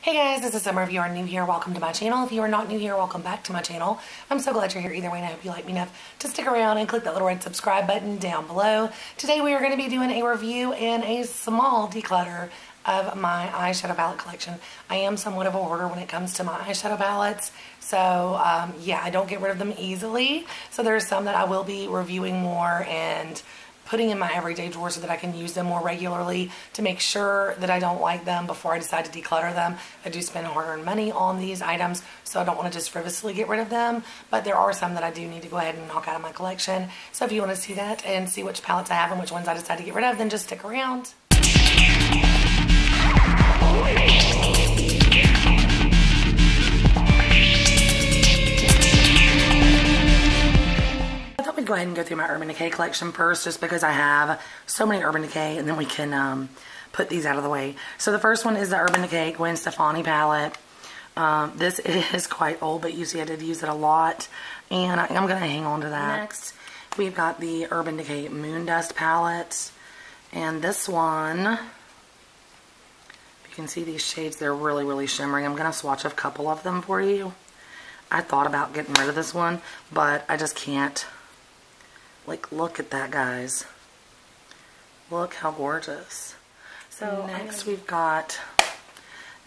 Hey guys, this is Summer. If you are new here, welcome to my channel. If you are not new here, welcome back to my channel. I'm so glad you're here either way, and I hope you like me enough to stick around and click that little red subscribe button down below. Today we are going to be doing a review and a small declutter of my eyeshadow palette collection. I am somewhat of a hoarder when it comes to my eyeshadow palettes, so yeah, I don't get rid of them easily. So there's some that I will be reviewing more and putting in my everyday drawer so that I can use them more regularly to make sure that I don't like them before I decide to declutter them. I do spend hard-earned money on these items, so I don't want to just frivolously get rid of them, but there are some that I do need to go ahead and knock out of my collection. So if you want to see that and see which palettes I have and which ones I decide to get rid of, then just stick around. Go ahead and go through my Urban Decay collection first, just because I have so many Urban Decay, and then we can put these out of the way. So the first one is the Urban Decay Gwen Stefani palette. This is quite old, but you see I did use it a lot, and I'm going to hang on to that. Next, we've got the Urban Decay Moon Dust palette, and this one, if you can see these shades, they're really, really shimmering. I'm going to swatch a couple of them for you. I thought about getting rid of this one, but I just can't. Like, look at that, guys. Look how gorgeous. So next we've got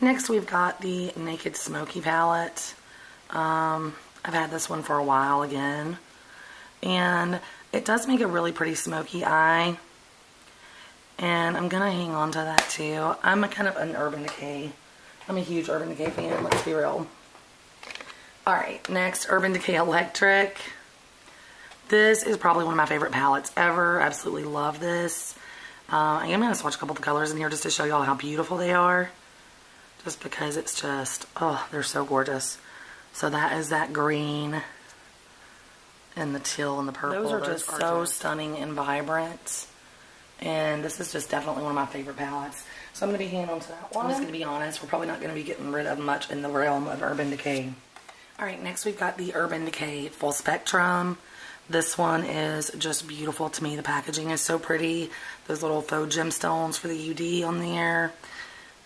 the Naked Smoky palette. I've had this one for a while again, and it does make a really pretty smoky eye, and I'm gonna hang on to that too. I'm kind of an Urban Decay. I'm a huge Urban Decay fan, let's be real. Alright, next, Urban Decay Electric. This is probably one of my favorite palettes ever. Absolutely love this. I am going to swatch a couple of the colors in here just to show y'all how beautiful they are. Just because it's just, oh, they're so gorgeous. So that is that green and the teal and the purple. Those are just so stunning and vibrant. And this is just definitely one of my favorite palettes. So I'm going to be hanging on to that one. I'm just going to be honest, we're probably not going to be getting rid of much in the realm of Urban Decay. Alright, next we've got the Urban Decay Full Spectrum. This one is just beautiful to me. The packaging is so pretty. Those little faux gemstones for the UD on there.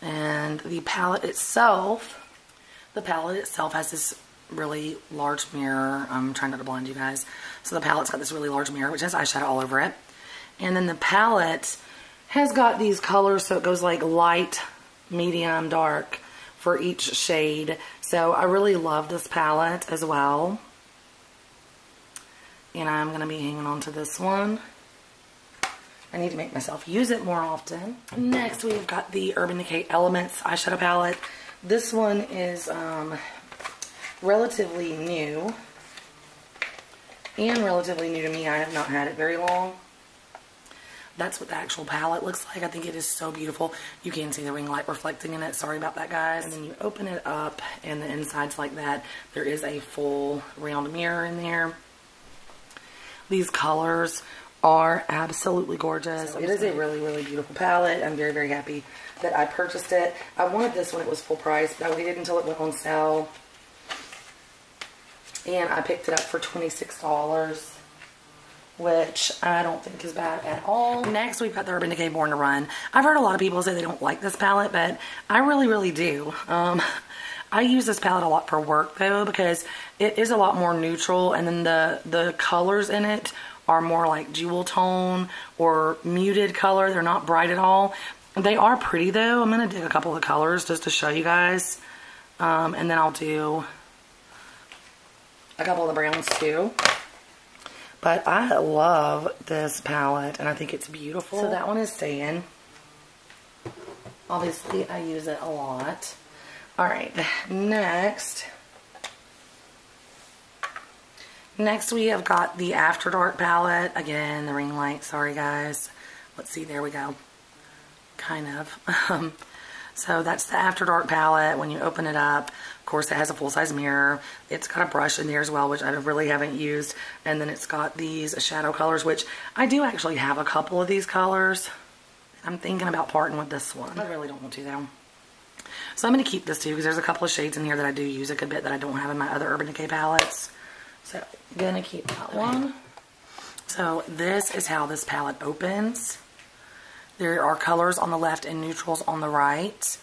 And the palette itself has this really large mirror. I'm trying not to blind you guys. So the palette's got this really large mirror, which has eyeshadow all over it. And then the palette has got these colors, so it goes like light, medium, dark for each shade. So I really love this palette as well. And I'm going to be hanging on to this one. I need to make myself use it more often. Next, we've got the Urban Decay Elements eyeshadow palette. This one is relatively new. And relatively new to me. I have not had it very long. That's what the actual palette looks like. I think it is so beautiful. You can see the ring light reflecting in it. Sorry about that, guys. And then you open it up, and the inside's like that. There is a full round mirror in there. These colors are absolutely gorgeous. So it is a really, really beautiful palette. I'm very, very happy that I purchased it. I wanted this when it was full price, but I waited until it went on sale. And I picked it up for $26, which I don't think is bad at all. Next, we've got the Urban Decay Born to Run. I've heard a lot of people say they don't like this palette, but I really, really do. I use this palette a lot for work though, because it is a lot more neutral, and then the colors in it are more like jewel tone or muted color. They're not bright at all. They are pretty though. I'm going to dig a couple of the colors just to show you guys. And then I'll do a couple of the browns too. But I love this palette, and I think it's beautiful. So that one is staying. Obviously, I use it a lot. Alright, next we have got the After Dark palette. Again, the ring light. Sorry, guys. Let's see. There we go. Kind of. So that's the After Dark palette. When you open it up, of course, it has a full-size mirror. It's got a brush in there as well, which I really haven't used. And then it's got these shadow colors, which I do actually have a couple of these colors. I'm thinking about parting with this one. I really don't want to, though. So I'm going to keep this too, because there's a couple of shades in here that I do use a good bit that I don't have in my other Urban Decay palettes. So I'm going to keep that one. So this is how this palette opens. There are colors on the left and neutrals on the right.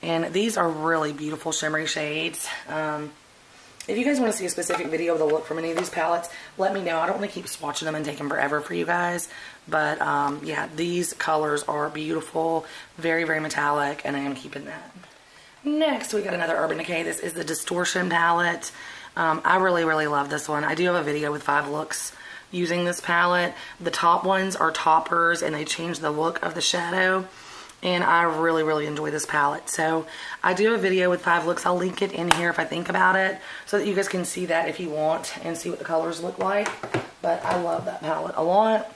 And these are really beautiful shimmery shades. If you guys want to see a specific video of the look from any of these palettes, let me know. I don't want to keep swatching them and taking forever for you guys. But yeah, these colors are beautiful, very, very metallic, and I am keeping that. Next, we got another Urban Decay. This is the Distortion palette. I really, really love this one. I do have a video with 5 looks using this palette. The top ones are toppers, and they change the look of the shadow. And I really, really enjoy this palette. So I do have a video with 5 looks. I'll link it in here if I think about it, so that you guys can see that if you want and see what the colors look like. But I love that palette a lot.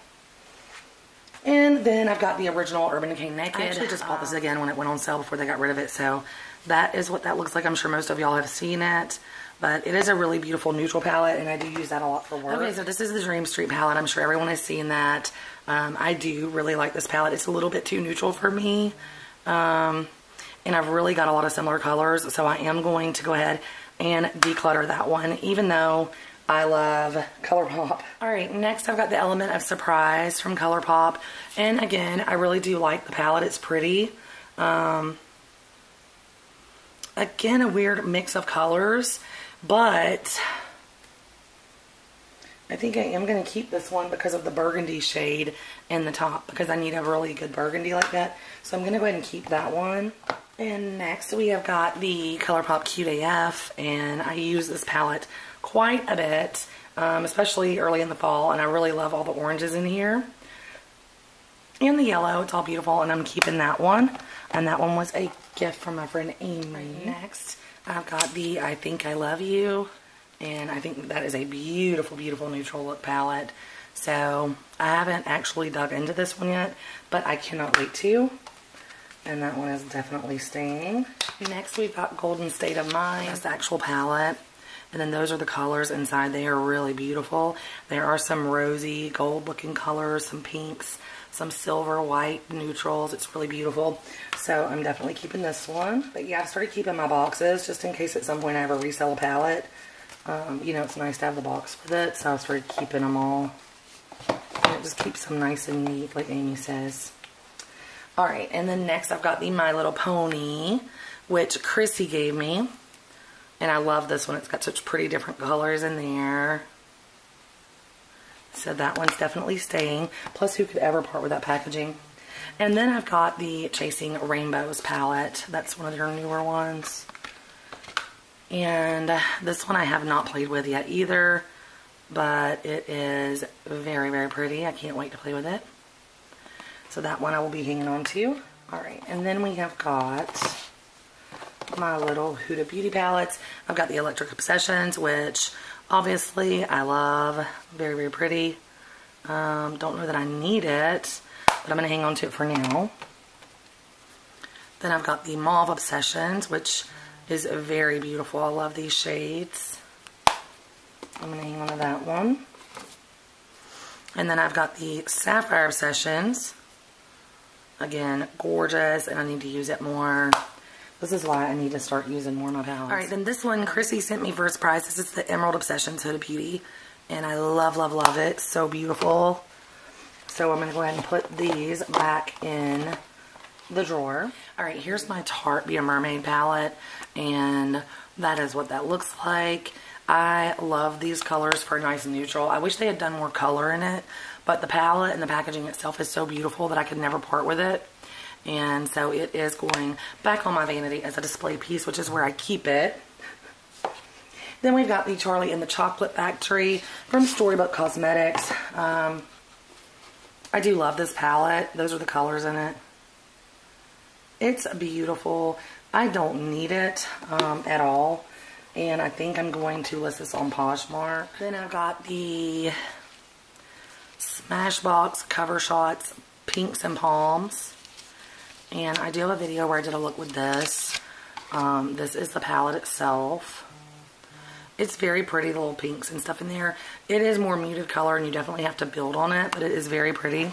And then I've got the original Urban Decay Naked. I actually just bought this again when it went on sale before they got rid of it. So that is what that looks like. I'm sure most of y'all have seen it. But it is a really beautiful neutral palette, and I do use that a lot for work. Okay, so this is the Dream Street palette. I'm sure everyone has seen that. I do really like this palette. It's a little bit too neutral for me. And I've really got a lot of similar colors, so I am going to go ahead and declutter that one, even though I love ColourPop. Alright, next I've got the Element of Surprise from ColourPop. And again, I really do like the palette. It's pretty. Again, a weird mix of colors, but I think I am going to keep this one because of the burgundy shade in the top, because I need a really good burgundy like that. So I'm going to go ahead and keep that one. And next we have got the ColourPop Cute AF, and I use this palette quite a bit, especially early in the fall, and I really love all the oranges in here. And the yellow, it's all beautiful, and I'm keeping that one. And that one was a gift from my friend Amy. Next, I've got the I Think I Love You. And I think that is a beautiful, beautiful neutral look palette. So I haven't actually dug into this one yet, but I cannot wait to. And that one is definitely staying. Next we've got Golden State of Mind. That's the actual palette. And then those are the colors inside. They are really beautiful. There are some rosy gold looking colors, some pinks, some silver, white, neutrals. It's really beautiful. So I'm definitely keeping this one. But yeah, I've started keeping my boxes just in case at some point I ever resell a palette. You know, it's nice to have the box with it, so I started keeping them all. And it just keeps them nice and neat, like Amy says. Alright, and then next I've got the My Little Pony, which Chrissy gave me. And I love this one. It's got such pretty different colors in there. So that one's definitely staying. Plus, who could ever part with that packaging? And then I've got the Chasing Rainbows palette. That's one of their newer ones. And this one I have not played with yet either, but it is very, very pretty. I can't wait to play with it. So that one I will be hanging on to. Alright, and then we have got my little Huda Beauty palettes. I've got the Electric Obsessions, which obviously I love. Very, very pretty. Don't know that I need it, but I'm going to hang on to it for now. Then I've got the Mauve Obsessions, which is very beautiful. I love these shades. I'm going to hang on to that one. And then I've got the Sapphire Obsessions. Again, gorgeous, and I need to use it more. This is why I need to start using more of my palettes. Alright, then this one Chrissy sent me for a surprise. This is the Emerald Obsessions Huda Beauty. And I love, love, love it. So beautiful. So I'm going to go ahead and put these back in the drawer. Alright, here's my Tarte Be a Mermaid palette, and that is what that looks like. I love these colors for a nice neutral. I wish they had done more color in it, but the palette and the packaging itself is so beautiful that I could never part with it. And so it is going back on my vanity as a display piece, which is where I keep it. Then we've got the Charlie and the Chocolate Factory from Storybook Cosmetics. I do love this palette. Those are the colors in it. It's beautiful. I don't need it at all. And I think I'm going to list this on Poshmark. Then I've got the Smashbox Cover Shots Pinks and Palms. And I do have a video where I did a look with this. This is the palette itself. It's very pretty, the little pinks and stuff in there. It is more muted color and you definitely have to build on it, but it is very pretty.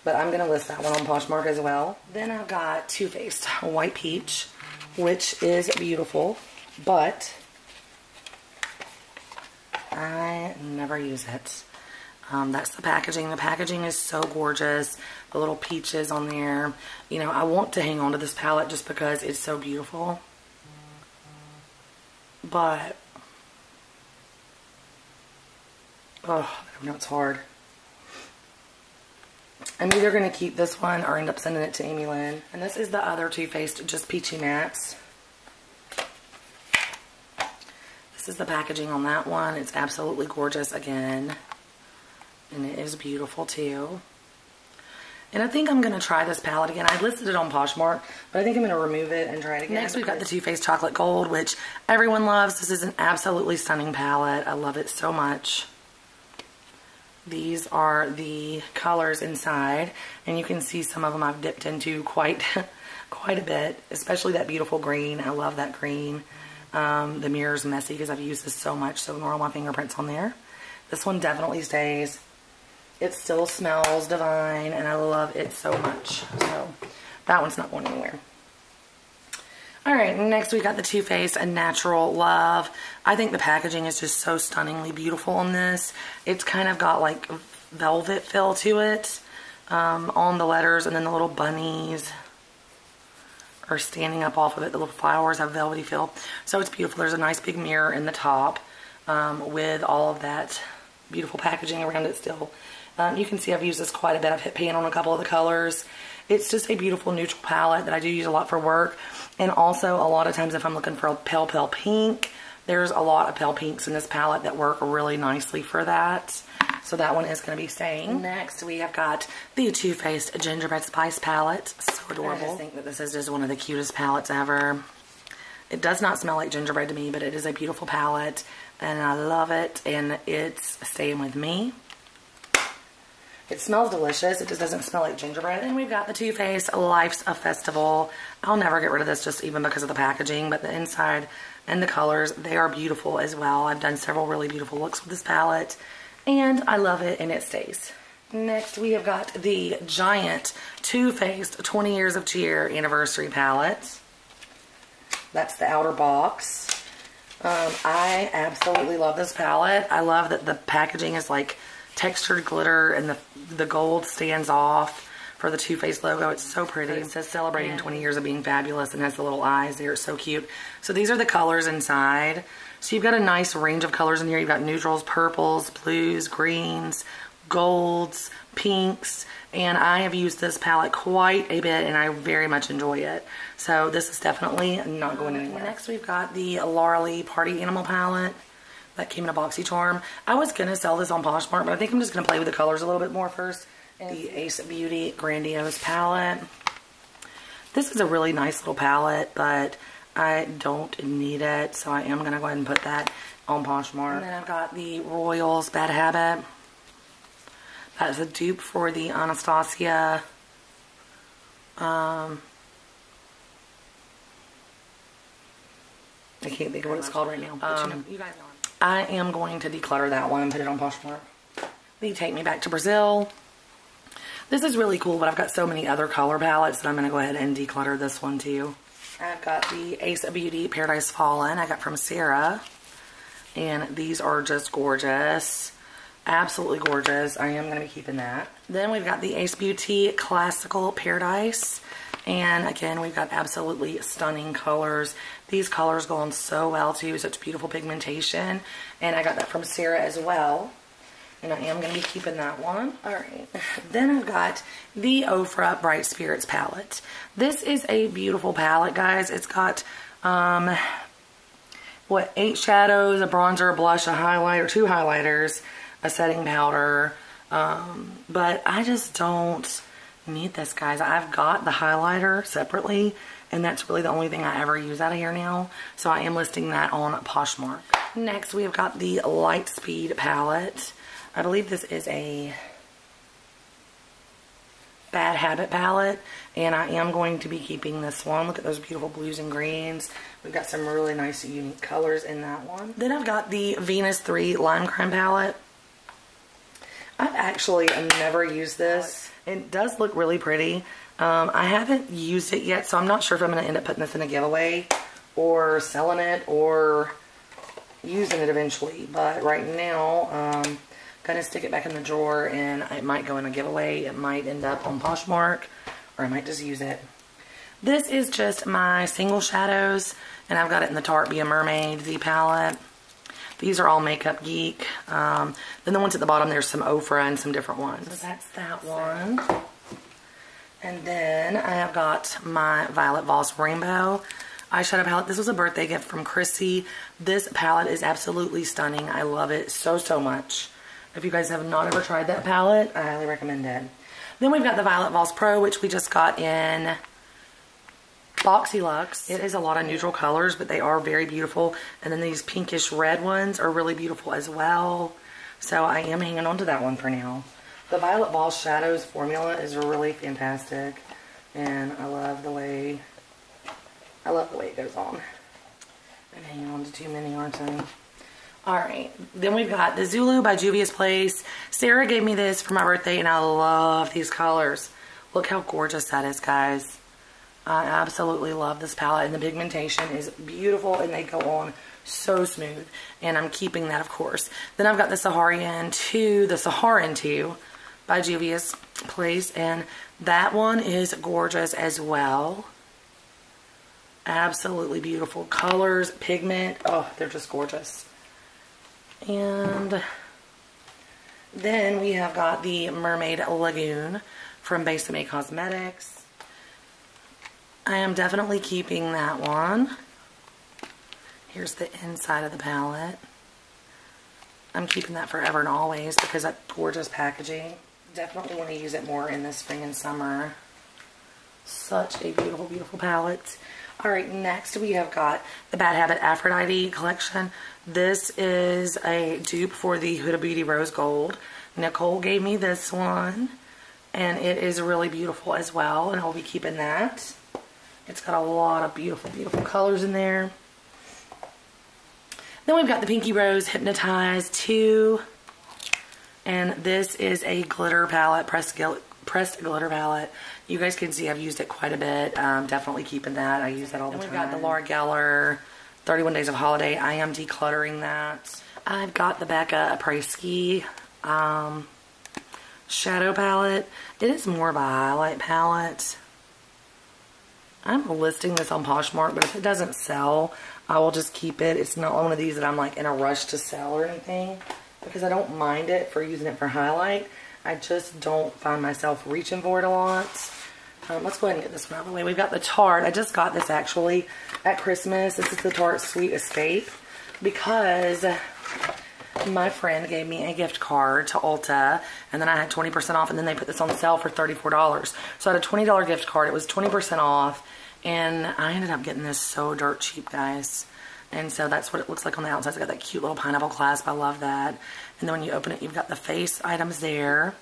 But I'm going to list that one on Poshmark as well. Then I've got Too Faced White Peach, which is beautiful, but I never use it. That's the packaging. The packaging is so gorgeous. The little peaches on there. You know, I want to hang on to this palette just because it's so beautiful. But, oh, I know it's hard. I'm either going to keep this one or end up sending it to Amy Lynn. And this is the other Too Faced Just Peachy Mattes. This is the packaging on that one. It's absolutely gorgeous again. And it is beautiful too. And I think I'm going to try this palette again. I listed it on Poshmark, but I think I'm going to remove it and try it again. Next we've got the Too Faced Chocolate Gold, which everyone loves. This is an absolutely stunning palette. I love it so much. These are the colors inside, and you can see some of them I've dipped into quite a bit, especially that beautiful green. I love that green. The mirror's messy because I've used this so much, so ignore all my fingerprints on there. This one definitely stays. It still smells divine, and I love it so much. So that one's not going anywhere. Alright, next we got the Too Faced Natural Love. I think the packaging is just so stunningly beautiful on this. It's kind of got like velvet feel to it on the letters, and then the little bunnies are standing up off of it. The little flowers have velvety feel. So it's beautiful. There's a nice big mirror in the top with all of that beautiful packaging around it still. You can see I've used this quite a bit. I've hit pan on a couple of the colors. It's just a beautiful neutral palette that I do use a lot for work. And also a lot of times if I'm looking for a pale pink, there's a lot of pale pinks in this palette that work really nicely for that. So that one is going to be staying. Next we have got the Too Faced Gingerbread Spice palette. So adorable. I just think that this is just one of the cutest palettes ever. It does not smell like gingerbread to me, but it is a beautiful palette. And I love it. And it's staying with me. It smells delicious. It just doesn't smell like gingerbread. And we've got the Too Faced Life's a Festival. I'll never get rid of this just even because of the packaging, but the inside and the colors, they are beautiful as well. I've done several really beautiful looks with this palette, and I love it, and it stays. Next, we have got the giant Too Faced 20 Years of Cheer Anniversary palette. That's the outer box. I absolutely love this palette. I love that the packaging is like textured glitter, and the gold stands off for the Too Faced logo. It's so pretty. It says celebrating 20 years of being fabulous, and has the little eyes there. It's so cute. So these are the colors inside. So you've got a nice range of colors in here. You've got neutrals, purples, blues, greens, golds, pinks, and I have used this palette quite a bit, and I very much enjoy it. So this is definitely not going anywhere. Next we've got the Laura Lee Party Animal palette. That came in a BoxyCharm. I was going to sell this on Poshmark, but I think I'm just going to play with the colors a little bit more first. The Ace Beauty Grandiose palette. This is a really nice little palette, but I don't need it, so I am going to go ahead and put that on Poshmark. And then I've got the Royals Bad Habit. That is a dupe for the Anastasia. I can't think of what it's called right now. You guys know. I am going to declutter that one and put it on Poshmark. The Take Me Back to Brazil. This is really cool, but I've got so many other color palettes that I'm going to go ahead and declutter this one too. I've got the Ace Beauty Paradise Fallen I got from Sarah. And these are just gorgeous. Absolutely gorgeous. I am going to be keeping that. Then we've got the Ace Beauty Classical Paradise. And again, we've got absolutely stunning colors. These colors go on so well too. Such beautiful pigmentation. And I got that from Sarah as well. And I am going to be keeping that one. Alright. Then I've got the Ofra Bright Spirits palette. This is a beautiful palette, guys. It's got, 8 shadows, a bronzer, a blush, a highlighter, 2 highlighters, a setting powder. But I just don't need this, guys. I've got the highlighter separately, and that's really the only thing I ever use out of here now. So I am listing that on Poshmark. Next, we have got the Lightspeed palette. I believe this is a Bad Habit palette, and I am going to be keeping this one. Look at those beautiful blues and greens. We've got some really nice unique colors in that one. Then I've got the Venus 3 Lime Crime palette. I've actually never used this. It does look really pretty. I haven't used it yet, so I'm not sure if I'm going to end up putting this in a giveaway or selling it or using it eventually. But right now, Gonna stick it back in the drawer, and it might go in a giveaway. It might end up on Poshmark, or I might just use it. This is just my single shadows, and I've got it in the Tarte Be a Mermaid Z palette. These are all Makeup Geek. Then the ones at the bottom, there's some Ofra and some different ones. So that's that one. And then I have got my Violet Voss Rainbow eyeshadow palette. This was a birthday gift from Chrissy. This palette is absolutely stunning. I love it so, so much. If you guys have not ever tried that palette, I highly recommend it. Then we've got the Violet Voss Pro, which we just got in Boxy Luxe. It is a lot of neutral colors, but they are very beautiful. And then these pinkish red ones are really beautiful as well. So I am hanging on to that one for now. The Violet Voss Shadows formula is really fantastic. And I love the way it goes on. I'm hanging on to too many, aren't I? Alright, then we've got the Zulu by Juvia's Place. Sarah gave me this for my birthday, and I love these colors. Look how gorgeous that is, guys. I absolutely love this palette, and the pigmentation is beautiful, and they go on so smooth. And I'm keeping that, of course. Then I've got the Saharan 2 by Juvia's Place, and that one is gorgeous as well. Absolutely beautiful colors, pigment. Oh, they're just gorgeous. And then we have got the Mermaid Lagoon from Besame Cosmetics. I am definitely keeping that one. Here's the inside of the palette. I'm keeping that forever and always because that's gorgeous packaging. Definitely want to use it more in the spring and summer. Such a beautiful, beautiful palette. Alright, next we have got the Bad Habit Aphrodite collection. This is a dupe for the Huda Beauty Rose Gold. Nicole gave me this one, and it is really beautiful as well, and I'll be keeping that. It's got a lot of beautiful, beautiful colors in there. Then we've got the Pinky Rose Hypnotize 2. And this is a glitter palette, pressed glitter palette. You guys can see I've used it quite a bit. Definitely keeping that. I use that all the time. We've got the Laura Geller 31 Days of Holiday. I am decluttering that. I've got the Becca Apresky shadow palette. It is more of a highlight palette. I'm listing this on Poshmark, but if it doesn't sell, I will just keep it. It's not one of these that I'm like in a rush to sell or anything, because I don't mind it for using it for highlight. I just don't find myself reaching for it a lot. Let's go ahead and get this one out of the way. We've got the Tarte. I just got this actually at Christmas. This is the Tarte Sweet Escape because my friend gave me a gift card to Ulta, and then I had 20% off, and then they put this on sale for $34. So I had a $20 gift card. It was 20% off, and I ended up getting this so dirt cheap, guys. And so that's what it looks like on the outside. It's got that cute little pineapple clasp. I love that. And then when you open it, you've got the face items there,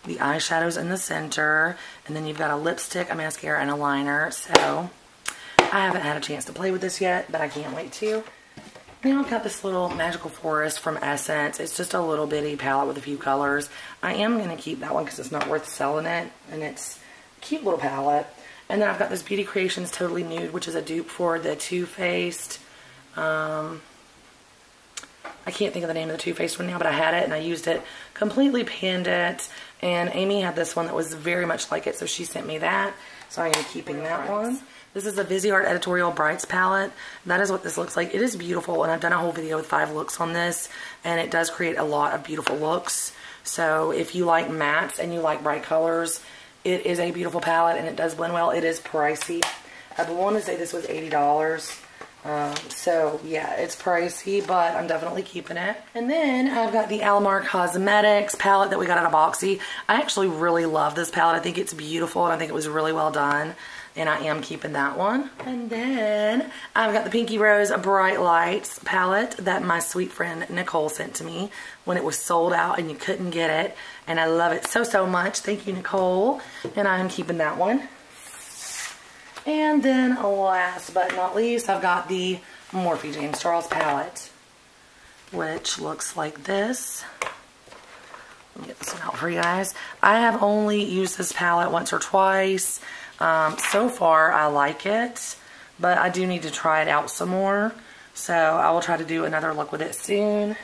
the eyeshadows in the center, and then you've got a lipstick, a mascara, and a liner. So I haven't had a chance to play with this yet, but I can't wait to. Now I've got this little Magical Forest from Essence. It's just a little bitty palette with a few colors. I am going to keep that one because it's not worth selling it, and it's a cute little palette. And then I've got this Beauty Creations Totally Nude, which is a dupe for the Too Faced. I can't think of the name of the Too Faced one now, but I had it and I used it, completely panned it, and Amy had this one that was very much like it, so she sent me that, so I am keeping that one. This is a Viseart Editorial Brights palette. That is what this looks like. It is beautiful, and I've done a whole video with 5 looks on this, and it does create a lot of beautiful looks. So if you like mattes and you like bright colors, it is a beautiful palette, and it does blend well. It is pricey. I want to say this was $80. So yeah, it's pricey, but I'm definitely keeping it. And then I've got the Alamar Cosmetics palette that we got at a Boxy. I actually really love this palette. I think it's beautiful, and I think it was really well done, and I am keeping that one. And then I've got the Pinky Rose Bright Lights palette that my sweet friend Nicole sent to me when it was sold out and you couldn't get it, and I love it so, so much. Thank you, Nicole. And I am keeping that one. And then last but not least, I've got the Morphe James Charles palette, which looks like this. Let me get this one out for you guys. I have only used this palette once or twice. So far, I like it, but I do need to try it out some more. So I will try to do another look with it soon.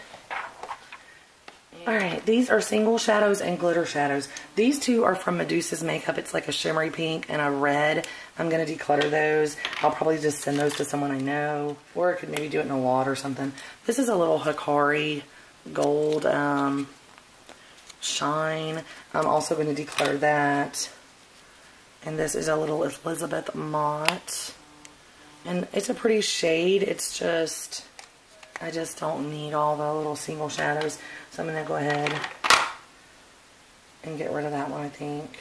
Alright, these are single shadows and glitter shadows. These two are from Medusa's Makeup. It's like a shimmery pink and a red. I'm going to declutter those. I'll probably just send those to someone I know. Or I could maybe do it in a lot or something. This is a little Hikari gold shine. I'm also going to declutter that. And this is a little Elizabeth Mott. And it's a pretty shade. It's just, I just don't need all the little single shadows. So I'm going to go ahead and get rid of that one, I think.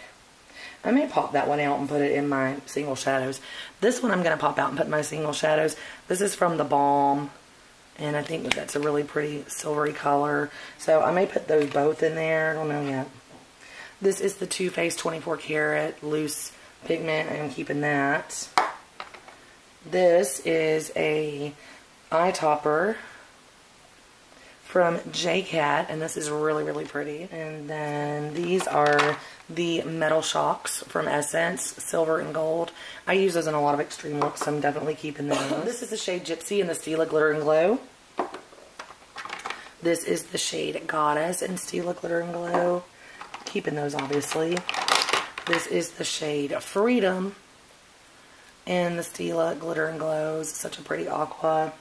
I may pop that one out and put it in my single shadows. This one I'm going to pop out and put in my single shadows. This is from the Balm. And I think that's a really pretty silvery color. So I may put those both in there. I don't know yet. This is the Too Faced 24 karat loose pigment. I am keeping that. This is a eye topper from J-Cat, and this is really, really pretty. And then these are the Metal Shocks from Essence, silver and gold. I use those in a lot of extreme looks, so I'm definitely keeping those. This is the shade Gypsy in the Stila Glitter and Glow. This is the shade Goddess in Stila Glitter and Glow. Keeping those, obviously. This is the shade Freedom in the Stila Glitter and Glows. Such a pretty aqua.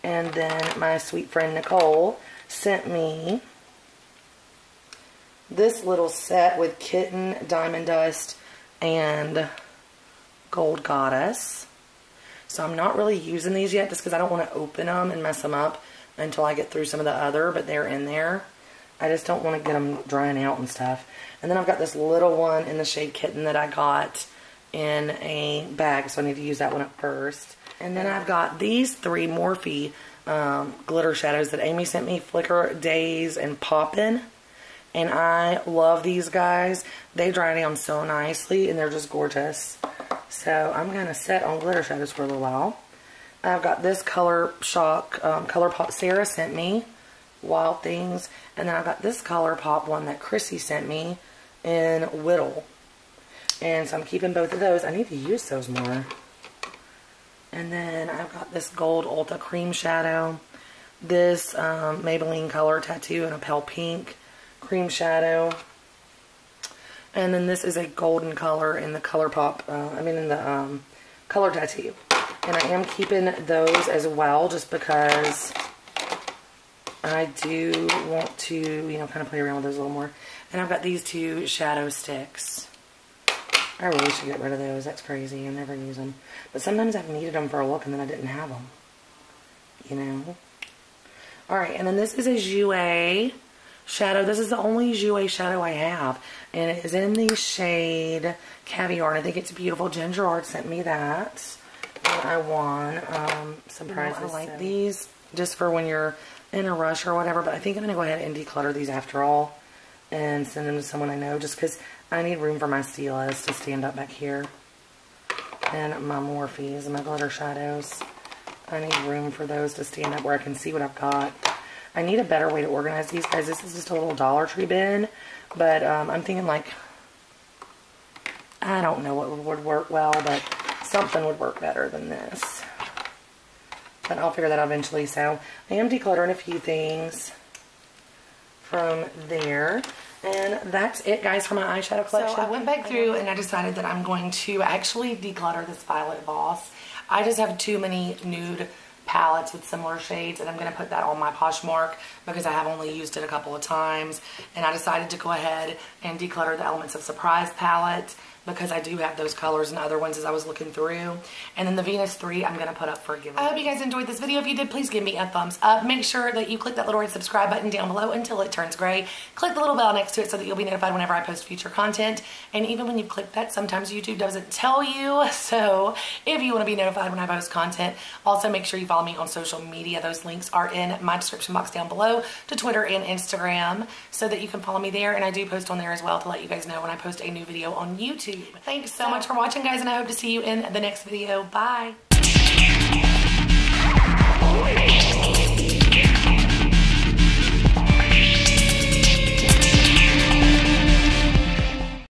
And then my sweet friend Nicole sent me this little set with Kitten, Diamond Dust, and Gold Goddess. So I'm not really using these yet just because I don't want to open them and mess them up until I get through some of the other, but they're in there. I just don't want to get them drying out and stuff. And then I've got this little one in the shade Kitten that I got in a bag, so I need to use that one up first. And then I've got these three Morphe glitter shadows that Amy sent me, Flicker, Daze, and Poppin'. And I love these guys. They dry down so nicely, and they're just gorgeous. So I'm going to set on glitter shadows for a little while. I've got this Color Shock, Color Pop Sarah sent me, Wild Things. And then I've got this Color Pop one that Chrissy sent me in Whittle. And so I'm keeping both of those. I need to use those more. And then I've got this Gold Ulta Cream Shadow. This Maybelline Color Tattoo in a pale pink cream shadow. And then this is a golden color in the Color Pop, in the Color Tattoo. And I am keeping those as well just because I do want to, kind of play around with those a little more. And I've got these two shadow sticks. I really should get rid of those. That's crazy. I never use them. But sometimes I've needed them for a look and then I didn't have them. Alright, and then this is a Jouer shadow. This is the only Jouer shadow I have. And it is in the shade Caviar. And I think it's beautiful. Ginger Art sent me that. And I won some prizes. I like these just for when you're in a rush or whatever. But I think I'm going to go ahead and declutter these after all. And send them to someone I know just because I need room for my Stilas to stand up back here. And my Morphes and my glitter shadows. I need room for those to stand up where I can see what I've got. I need a better way to organize these guys. This is just a little Dollar Tree bin. But I'm thinking like, I don't know what would work well, but something would work better than this. But I'll figure that out eventually. So I am decluttering a few things from there. And that's it, guys, for my eyeshadow collection. So I went back through and I decided that I'm going to actually declutter this Violet Voss. I just have too many nude palettes with similar shades, and I'm going to put that on my Poshmark because I have only used it a couple of times. And I decided to go ahead and declutter the Elements of Surprise palette because I do have those colors and other ones as I was looking through. And then the Venus 3 I'm going to put up for a giveaway. I hope you guys enjoyed this video. If you did, please give me a thumbs up. Make sure that you click that little red subscribe button down below until it turns gray. Click the little bell next to it so that you'll be notified whenever I post future content. And even when you click that, sometimes YouTube doesn't tell you. So if you want to be notified when I post content, also make sure you follow me on social media. Those links are in my description box down below to Twitter and Instagram so that you can follow me there. And I do post on there as well to let you guys know when I post a new video on YouTube. Thanks so much for watching, guys, and I hope to see you in the next video. Bye.